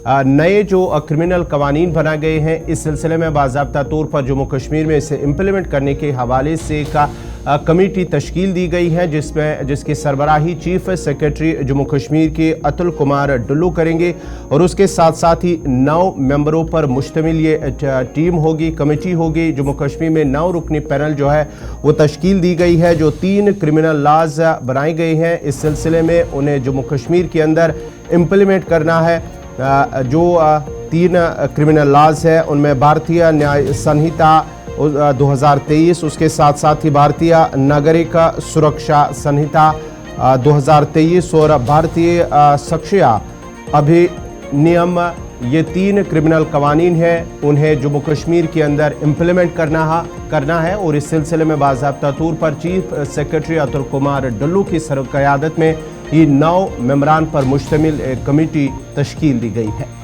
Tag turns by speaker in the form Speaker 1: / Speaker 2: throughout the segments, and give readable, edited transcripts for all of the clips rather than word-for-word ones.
Speaker 1: नए जो क्रिमिनल कवानीन बनाए गए हैं, इस सिलसिले में बाज़ाब्ता तौर पर जम्मू कश्मीर में इसे इम्प्लीमेंट करने के हवाले से एक कमेटी तश्कील दी गई है, जिसकी सरबराही चीफ सेक्रेटरी जम्मू कश्मीर के अतुल कुमार डुल्लू करेंगे और उसके साथ साथ ही 9 मेंबरों पर मुश्तमिल ये टीम होगी, कमेटी होगी। जम्मू कश्मीर में 9 रुकनी पैनल जो है वो तश्कील दी गई है। जो 3 क्रिमिनल लाज बनाए गए हैं, इस सिलसिले में उन्हें जम्मू कश्मीर के अंदर इम्प्लीमेंट करना है। जो 3 क्रिमिनल लॉज है उनमें भारतीय न्याय संहिता 2023, उसके साथ साथ ही भारतीय नागरिक सुरक्षा संहिता 2023 और भारतीय शिक्षा अधिनियम, ये 3 क्रिमिनल कवानीन हैं, उन्हें जम्मू कश्मीर के अंदर इम्प्लीमेंट करना है। और इस सिलसिले में बाज़ाब्ता तौर पर चीफ सेक्रेटरी अतुल कुमार डुल्लू की क़यादत में ये 9 मेंबरान पर मुश्तमिल एक कमेटी तश्कील दी गई है।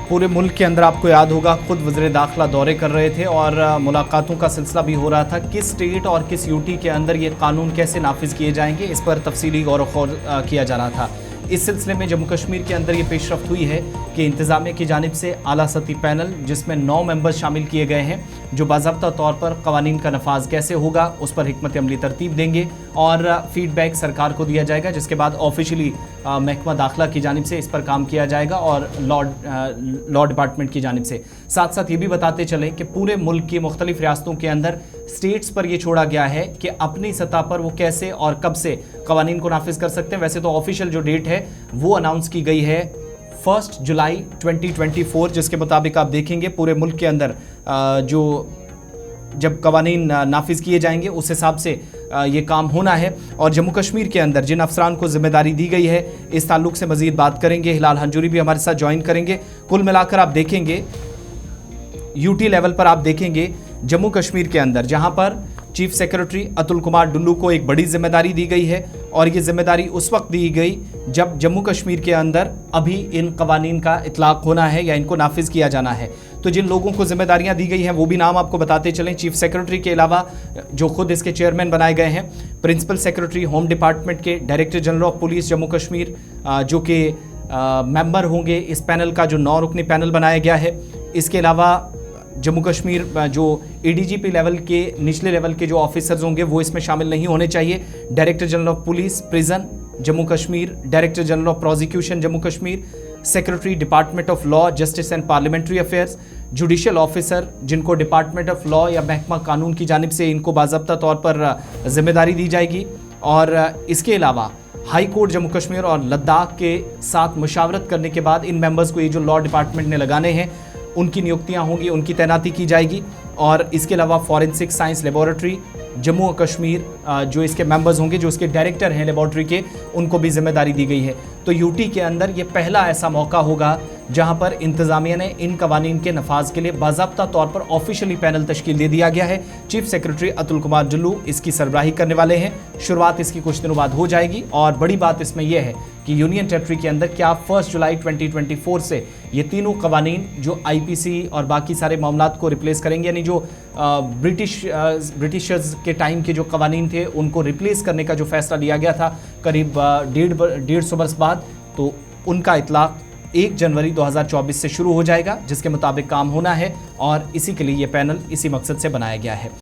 Speaker 2: पूरे मुल्क के अंदर आपको याद होगा खुद वज़ीर दाखिला दौरे कर रहे थे और मुलाकातों का सिलसिला भी हो रहा था। किस स्टेट और किस यूटी के अंदर ये कानून कैसे नाफिज किए जाएंगे, इस पर तफसीली गौर व खौर किया जा रहा था। इस सिलसिले में जम्मू कश्मीर के अंदर ये पेशरफ्त हुई है कि इंतज़ामिया की जानिब से आला सती पैनल, जिसमें 9 मेंबर्स शामिल किए गए हैं, जो बाज़ाब्ता तौर पर कवानीन का नफाज कैसे होगा उस पर हिकमत अमली तरतीब देंगे और फीडबैक सरकार को दिया जाएगा, जिसके बाद ऑफिशियली महकमा दाखिला की जानिब से इस पर काम किया जाएगा और लॉ डिपार्टमेंट की जानिब से। साथ साथ ये भी बताते चलें कि पूरे मुल्क की मुख्तलिफ रियासतों के अंदर स्टेट्स पर यह छोड़ा गया है कि अपनी सतह पर वो कैसे और कब से कवानीन को नाफिज कर सकते हैं। वैसे तो ऑफिशियल जो डेट है वो अनाउंस की गई है 1 जुलाई 2024, जिसके मुताबिक आप देखेंगे पूरे मुल्क के अंदर जो जब कवानीन नाफिज किए जाएंगे उस हिसाब से ये काम होना है। और जम्मू कश्मीर के अंदर जिन अफसरान को जिम्मेदारी दी गई है, इस ताल्लुक से मजीद बात करेंगे। हिलाल हंजूरी भी हमारे साथ ज्वाइन करेंगे। कुल मिलाकर आप देखेंगे यूटी लेवल पर आप देखेंगे जम्मू कश्मीर के अंदर जहां पर चीफ सेक्रेटरी अतुल कुमार डुल्लू को एक बड़ी जिम्मेदारी दी गई है और ये जिम्मेदारी उस वक्त दी गई जब जम्मू कश्मीर के अंदर अभी इन कवानीन का इतलाक होना है या इनको नाफिज किया जाना है। तो जिन लोगों को जिम्मेदारियां दी गई हैं वो भी नाम आपको बताते चलें। चीफ सेक्रेटरी के अलावा जो खुद इसके चेयरमैन बनाए गए हैं, प्रिंसिपल सेक्रेटरी होम डिपार्टमेंट के director general of police Jammu Kashmir, जो कि मेंबर होंगे इस पैनल का, जो 9 रुकनी पैनल बनाया गया है। इसके अलावा जम्मू कश्मीर जो एडीजीपी लेवल के निचले लेवल के जो ऑफिसर्स होंगे वो इसमें शामिल नहीं होने चाहिए। Director general of police prison Jammu Kashmir, director general of prosecution Jammu Kashmir, secretary department of law, justice and parliamentary affairs, judicial officer जिनको डिपार्टमेंट ऑफ लॉ या महकमा कानून की जानिब से इनको बाज़ाब्ता तौर पर जिम्मेदारी दी जाएगी। और इसके अलावा हाई कोर्ट जम्मू कश्मीर और लद्दाख के साथ मुशावरत करने के बाद इन मेंबर्स को ये जो लॉ डिपार्टमेंट ने लगाने हैं उनकी नियुक्तियां होंगी, उनकी तैनाती की जाएगी। और इसके अलावा फॉरेंसिक साइंस लेबॉरेटरी जम्मू और कश्मीर जो इसके मेंबर्स होंगे, जो इसके डायरेक्टर हैं लेबॉरेटरी के, उनको भी जिम्मेदारी दी गई है। तो यूटी के अंदर ये पहला ऐसा मौका होगा जहां पर इंतज़ामिया ने इन कवानीन के नफाज के लिए बाज़ाब्ता तौर पर ऑफिशियली पैनल तश्कील दे दिया गया है। चीफ सेक्रेटरी अतुल कुमार डुल्लू इसकी सरबराही करने वाले हैं। शुरुआत इसकी कुछ दिनों बाद हो जाएगी और बड़ी बात इसमें यह है कि यूनियन टेरिटरी के अंदर क्या 1 जुलाई 2024 से ये तीनों कवानीन जो आईपीसी और बाकी सारे मामलात को रिप्लेस करेंगे, यानी जो ब्रिटिशर्स के टाइम के जो कवानीन थे उनको रिप्लेस करने का जो फैसला लिया गया था करीब 150 बरस बाद, तो उनका इतलाक 1 जनवरी 2024 से शुरू हो जाएगा, जिसके मुताबिक काम होना है और इसी के लिए ये पैनल इसी मकसद से बनाया गया है।